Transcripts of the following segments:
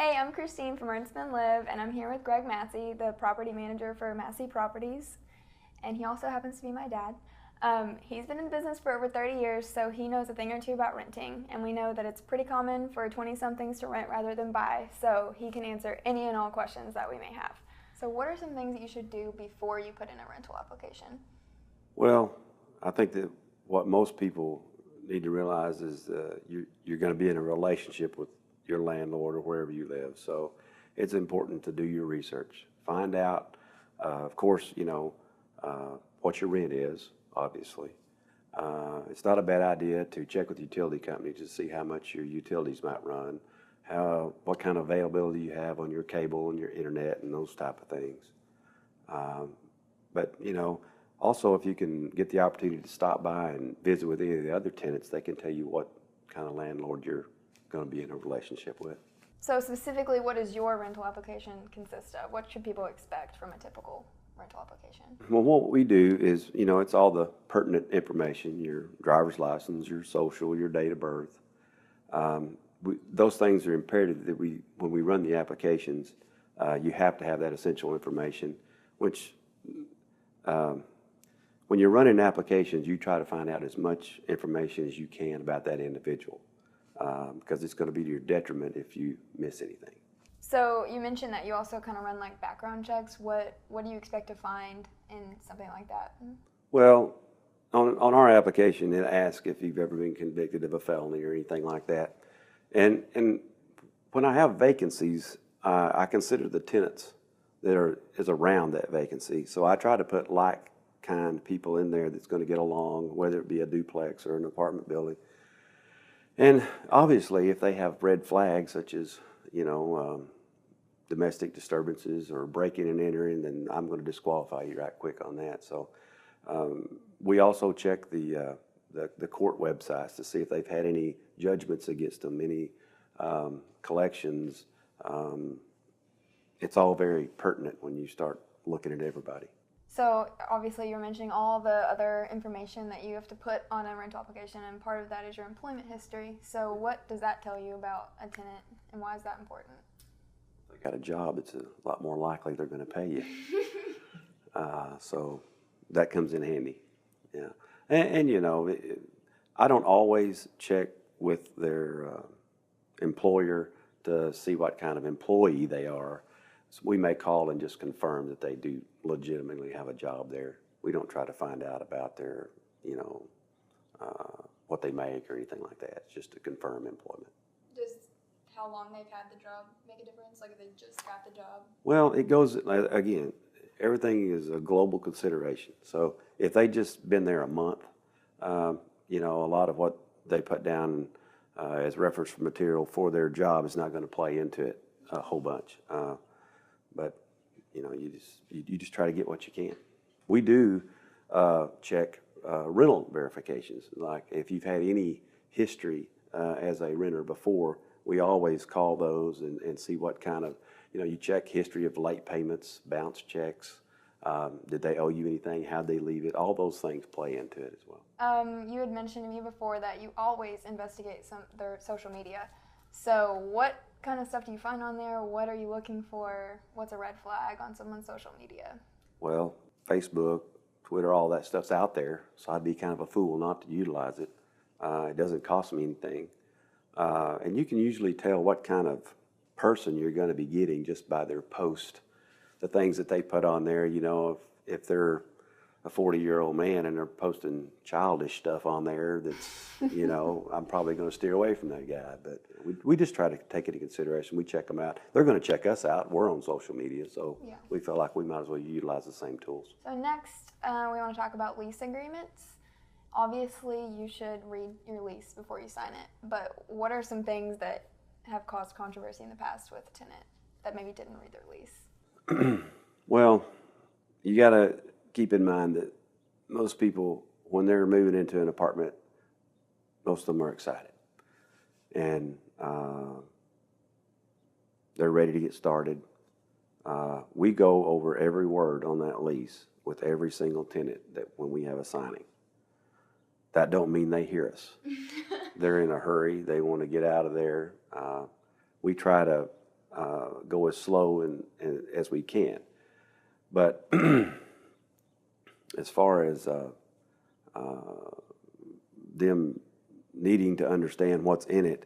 Hey, I'm Christine from Ernstman Live, and I'm here with Greg Massey, the property manager for Massey Properties, and he also happens to be my dad. He's been in business for over 30 years, so he knows a thing or two about renting, and we know that it's pretty common for 20-somethings to rent rather than buy, so he can answer any and all questions that we may have. So what are some things that you should do before you put in a rental application? Well, I think that what most people need to realize is you're going to be in a relationship with your landlord or wherever you live. So it's important to do your research. Find out, of course, what your rent is, obviously. It's not a bad idea to check with utility companies to see how much your utilities might run, what kind of availability you have on your cable and your internet and those type of things. But also, if you can get the opportunity to stop by and visit with any of the other tenants, they can tell you what kind of landlord you're going to be in a relationship with. So specifically, what does your rental application consist of? What should people expect from a typical rental application? Well, what we do is, it's all the pertinent information, your driver's license, your social, your date of birth. Those things are imperative that when we run the applications, you have to have that essential information, which when you're running applications, you try to find out as much information as you can about that individual, because it's going to be to your detriment if you miss anything. So you mentioned that you also kind of run like background checks. What do you expect to find in something like that? Well, on our application, it asks if you've ever been convicted of a felony or anything like that. And when I have vacancies, I consider the tenants that is around that vacancy. So I try to put like kind people in there that's going to get along, whether it be a duplex or an apartment building. And obviously, if they have red flags such as domestic disturbances or breaking and entering, then I'm going to disqualify you right quick on that. So we also check the court websites to see if they've had any judgments against them, any collections. It's all very pertinent when you start looking at everybody. So obviously you're mentioning all the other information that you have to put on a rental application, and part of that is your employment history. So what does that tell you about a tenant, and why is that important? If they got a job, it's a lot more likely they're going to pay you. So that comes in handy. Yeah, and I don't always check with their employer to see what kind of employee they are. So we may call and just confirm that they do legitimately have a job there. We don't try to find out about their, what they make or anything like that. It's just to confirm employment. Does how long they've had the job make a difference? Like if they just got the job? Well, it goes, again, everything is a global consideration. So if they just been there a month, a lot of what they put down as reference material for their job is not going to play into it a whole bunch. But you just try to get what you can. We do check rental verifications. Like if you've had any history as a renter before, we always call those and see what kind of, you check history of late payments, bounce checks. Did they owe you anything? How'd they leave it? All those things play into it as well. You had mentioned to me before that you always investigate their social media. So what kind of stuff do you find on there? What are you looking for? What's a red flag on someone's social media? Well, Facebook, Twitter, all that stuff's out there, so I'd be kind of a fool not to utilize it. It doesn't cost me anything. And you can usually tell what kind of person you're going to be getting just by their post, the things that they put on there. If they're a 40-year-old man and they're posting childish stuff on there, that's, I'm probably going to steer away from that guy. But we just try to take it into consideration. We check them out. They're going to check us out. We're on social media, so yeah. We feel like we might as well utilize the same tools. So next, we want to talk about lease agreements. Obviously, you should read your lease before you sign it. But what are some things that have caused controversy in the past with a tenant that maybe didn't read their lease? Well, you got to keep in mind that most people, when they're moving into an apartment, most of them are excited. And they're ready to get started. We go over every word on that lease with every single tenant that when we have a signing. That don't mean they hear us. They're in a hurry. They want to get out of there. We try to go as slow as we can. But as far as them needing to understand what's in it,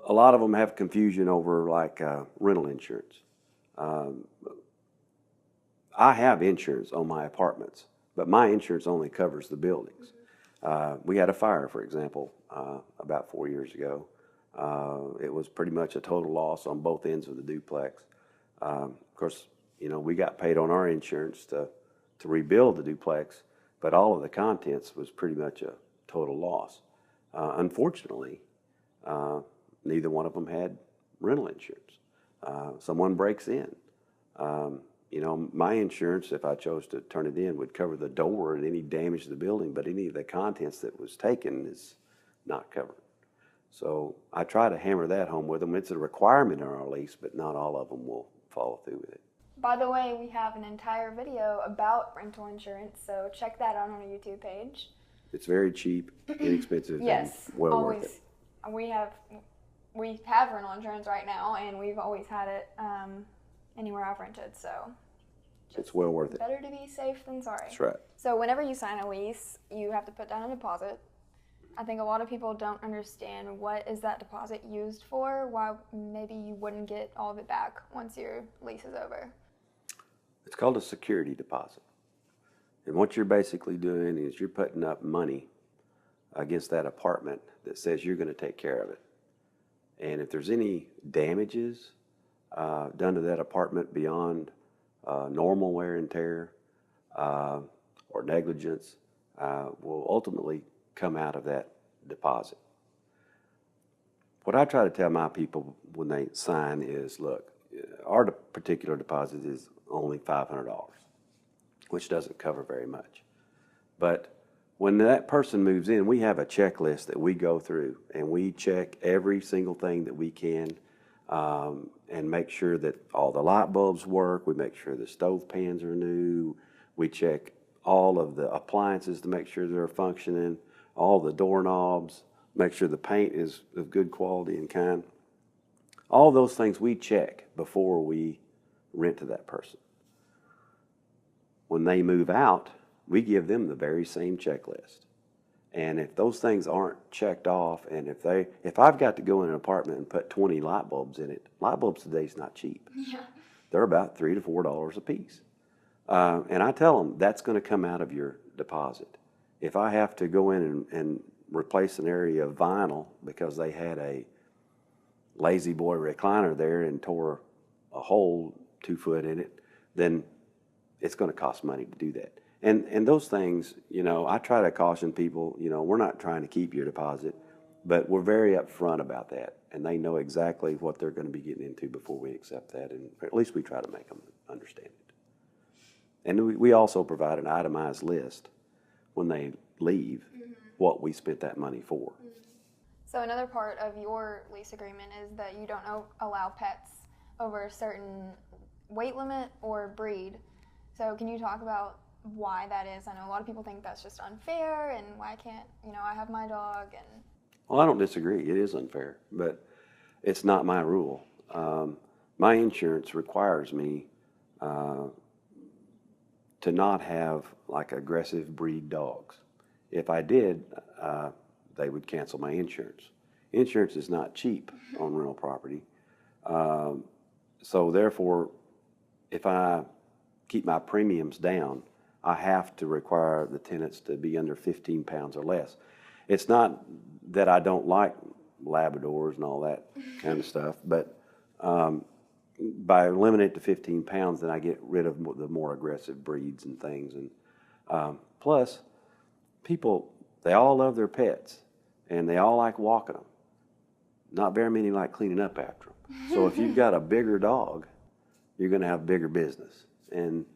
a lot of them have confusion over like rental insurance. I have insurance on my apartments, but my insurance only covers the buildings. We had a fire, for example, about 4 years ago. It was pretty much a total loss on both ends of the duplex. Of course, you know, we got paid on our insurance to rebuild the duplex, but all of the contents was pretty much a total loss. Unfortunately, neither one of them had rental insurance. Someone breaks in. You know, my insurance, if I chose to turn it in, would cover the door and any damage to the building, but any of the contents that was taken is not covered. So I try to hammer that home with them. It's a requirement in our lease, but not all of them will follow through with it. By the way, we have an entire video about rental insurance, so check that out on our YouTube page. It's very cheap, inexpensive, yes, and well always. worth it. We have rental insurance right now, and we've always had it anywhere I've rented, so it's well worth it. Better to be safe than sorry. That's right. So whenever you sign a lease, you have to put down a deposit. I think a lot of people don't understand what is that deposit used for, why maybe you wouldn't get all of it back once your lease is over. It's called a security deposit. And what you're basically doing is you're putting up money against that apartment that says you're going to take care of it. And if there's any damages done to that apartment beyond normal wear and tear or negligence, will ultimately come out of that deposit. What I try to tell my people when they sign is, look, our particular deposit is only $500, which doesn't cover very much. But when that person moves in, we have a checklist that we go through, and we check every single thing that we can and make sure that all the light bulbs work. We make sure the stove pans are new. We check all of the appliances to make sure they're functioning, all the doorknobs, make sure the paint is of good quality and kind. All those things we check before we rent to that person. When they move out, we give them the very same checklist. And if those things aren't checked off, and if I've got to go in an apartment and put 20 light bulbs in it, light bulbs today is not cheap. Yeah. They're about $3 to $4 a piece. And I tell them that's going to come out of your deposit. If I have to go in and replace an area of vinyl because they had a lazy boy recliner there and tore a hole 2 foot in it, then it's going to cost money to do that. And those things, you know, I try to caution people, you know, we're not trying to keep your deposit, but we're very upfront about that. And they know exactly what they're going to be getting into before we accept that. And at least we try to make them understand it. And we also provide an itemized list when they leave, what we spent that money for. So another part of your lease agreement is that you don't allow pets over a certain weight limit or breed. So can you talk about why that is? I know a lot of people think that's just unfair, and why can't, you know, I have my dog and... Well, I don't disagree. It is unfair, but it's not my rule. My insurance requires me to not have like aggressive breed dogs. If I did, they would cancel my insurance. Insurance is not cheap on rental property. So therefore, if I keep my premiums down, I have to require the tenants to be under 15 pounds or less. It's not that I don't like Labradors and all that kind of stuff, but by limiting it to 15 pounds, then I get rid of the more aggressive breeds and things. And plus, people, they all love their pets, and they all like walking them. Not very many like cleaning up after them. So if you've got a bigger dog, you're going to have bigger business. And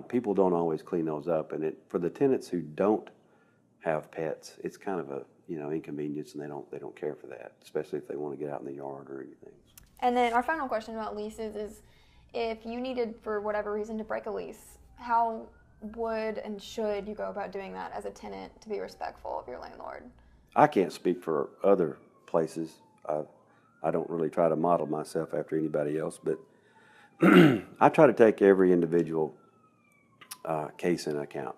people don't always clean those up. And for the tenants who don't have pets, it's kind of a inconvenience, and they don't care for that, especially if they want to get out in the yard or anything. And then our final question about leases is, if you needed for whatever reason to break a lease, how would and should you go about doing that as a tenant to be respectful of your landlord? I can't speak for other places. I don't really try to model myself after anybody else, but I try to take every individual case in account.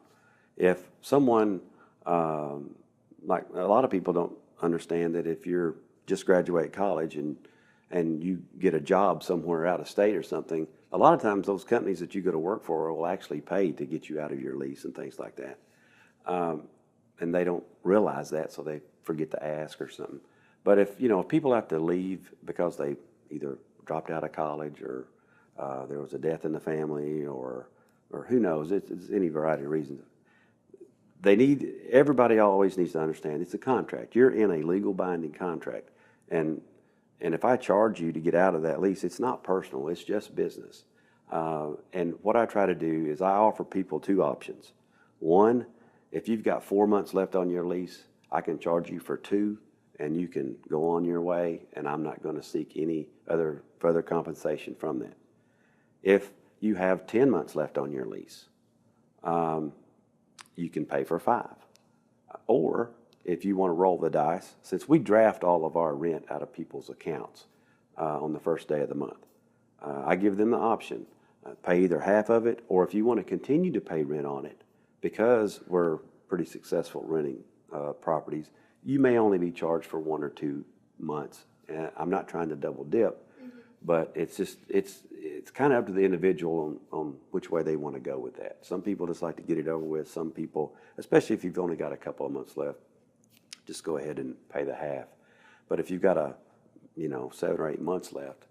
If someone, like a lot of people don't understand that if you're just graduate college and you get a job somewhere out of state or something, a lot of times those companies that you go to work for will actually pay to get you out of your lease and things like that. And they don't realize that, so they forget to ask or something. But if people have to leave because they either dropped out of college or there was a death in the family or who knows, it's any variety of reasons. Everybody always needs to understand it's a contract. You're in a legal binding contract. And if I charge you to get out of that lease, it's not personal, it's just business. And what I try to do is I offer people two options. One, if you've got 4 months left on your lease, I can charge you for 2, and you can go on your way, and I'm not going to seek any other further compensation from that. If you have 10 months left on your lease, you can pay for 5. Or if you want to roll the dice, since we draft all of our rent out of people's accounts on the first day of the month, I give them the option, pay either half of it, or if you want to continue to pay rent on it, because we're pretty successful renting properties, you may only be charged for 1 or 2 months. And I'm not trying to double dip, but it's kind of up to the individual on which way they want to go with that. Some people just like to get it over with. Some people, especially if you've only got a couple of months left, just go ahead and pay the half. But if you've got 7 or 8 months left,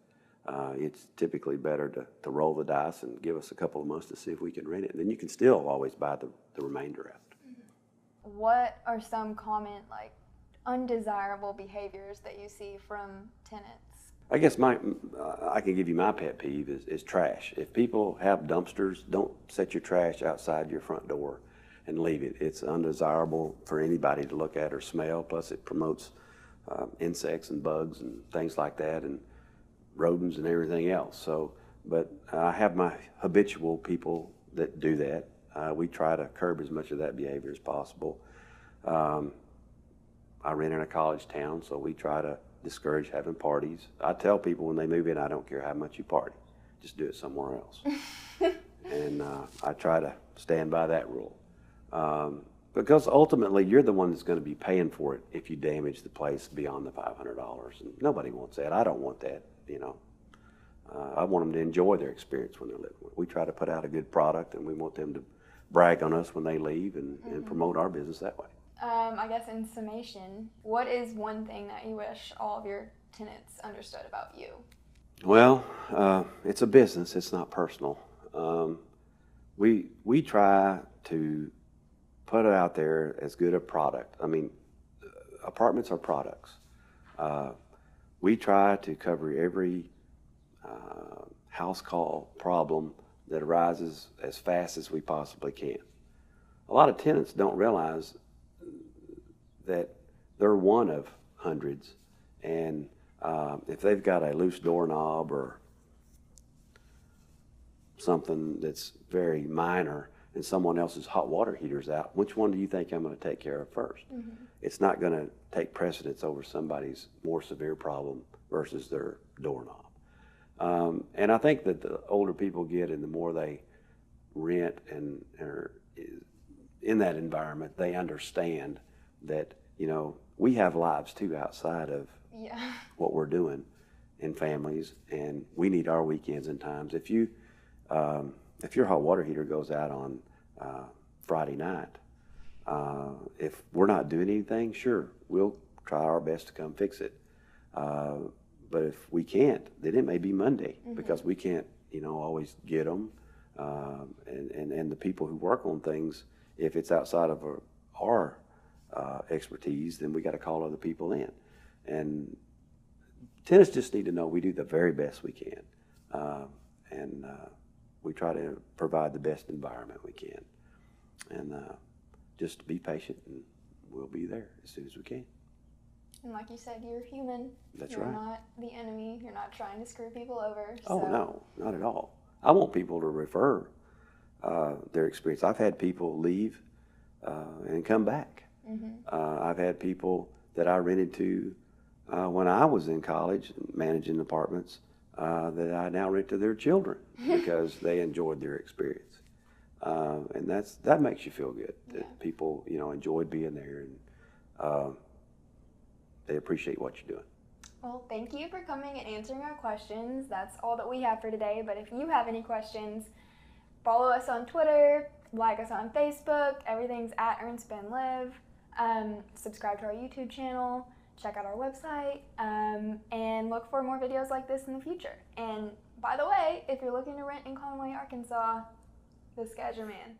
it's typically better to roll the dice and give us a couple of months to see if we can rent it. And then you can still always buy the remainder out. What are some common, undesirable behaviors that you see from tenants? I guess I can give you my pet peeve is trash. If people have dumpsters, don't set your trash outside your front door and leave it. It's undesirable for anybody to look at or smell. Plus, it promotes insects and bugs and things like that, and rodents and everything else. So, but I have my habitual people that do that. We try to curb as much of that behavior as possible. I rent in a college town, so we try to discourage having parties. I tell people when they move in, I don't care how much you party, just do it somewhere else. And I try to stand by that rule. Because ultimately, you're the one that's going to be paying for it if you damage the place beyond the $500. And nobody wants that. I don't want that, I want them to enjoy their experience when they're living with it. We try to put out a good product, and we want them to brag on us when they leave and promote our business that way. I guess in summation, what is one thing that you wish all of your tenants understood about you? Well, it's a business. It's not personal. We try to put it out there as good a product. I mean, apartments are products. We try to cover every house call problem that arises as fast as we possibly can. A lot of tenants don't realize that they're one of hundreds, and if they've got a loose doorknob or something that's very minor and someone else's hot water heater's out, which one do you think I'm going to take care of first? It's not going to take precedence over somebody's more severe problem versus their doorknob. And I think that the older people get and the more they rent and are in that environment, they understand that, we have lives too outside of what we're doing in families, and we need our weekends and times. If your hot water heater goes out on Friday night, if we're not doing anything, sure, we'll try our best to come fix it. But if we can't, then it may be Monday because we can't, always get them. And the people who work on things, if it's outside of our expertise, then we got to call other people in. And tenants just need to know we do the very best we can. And we try to provide the best environment we can. And just be patient, and we'll be there as soon as we can. And like you said, you're human. That's you're right. You're not the enemy. You're not trying to screw people over. Oh, no, not at all. I want people to refer their experience. I've had people leave and come back. I've had people that I rented to when I was in college managing apartments that I now rent to their children because they enjoyed their experience. And that makes you feel good that people, enjoyed being there and they appreciate what you're doing. Well, thank you for coming and answering our questions. That's all that we have for today. But if you have any questions, follow us on Twitter, like us on Facebook. Everything's at EarnSpendLive. Subscribe to our YouTube channel. Check out our website. And look for more videos like this in the future. And by the way, if you're looking to rent in Conway, Arkansas, this guy's your man.